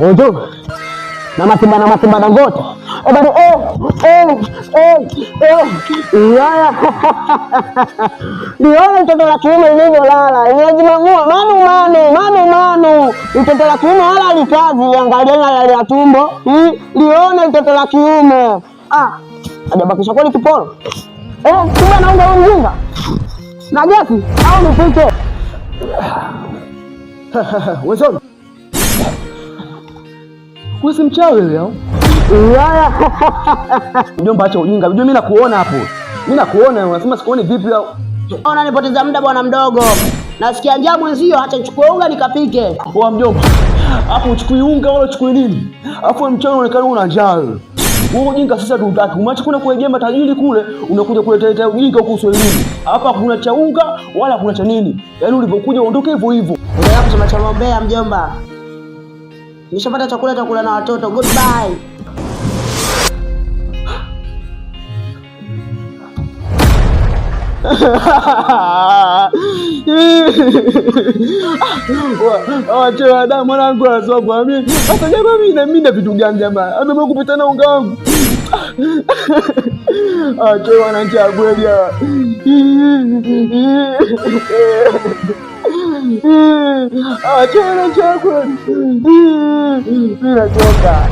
Ojo. Na matimba na ngoto. Bado Yaya. Ndio mtoto la kiume lala. Inajimangua manu. Mtoto la kiume wala alikazi angalia yale ya tumbo. Lione mtoto la kiume. Hajabakisha kweli kiporo. Kumbe naunga mjinga. Na gesi au nipike. Wewe Kusi mchawi leo. Yaya. Mjomba acha ujinga. Mjomba mimi nakuona hapo. Mimi nakuona unasema sikuoni vipi au? Unanipoteza muda bwana mdogo. Nasikia njaa mwenzio, acha nichukue unga nikapike. Poa mjomba. Hapo uchukui unga wala uchukui nini? Hapo mchana unaonekana una njaa. Wewe ujinga sasa tutaki. Umeacha kuna kuegema tajiri kule, unakuja kuleta ujinga huko Uswahilini. Hapa kuna cha unga wala kuna cha nini? Yaani ulipokuja uondoke hivyo hivyo. Ndio kusema cha ngombea mjomba. Nishapata chakula cha kula na watoto. Goodbye. Wacha adamu mwanangu asogwa mimi. Sasa jamaa mimi na vitu gani jamaa? Amekuwa kupita na unga wangu. Acha wanachagua dia. Acha wanachagua. Mimi nachoka.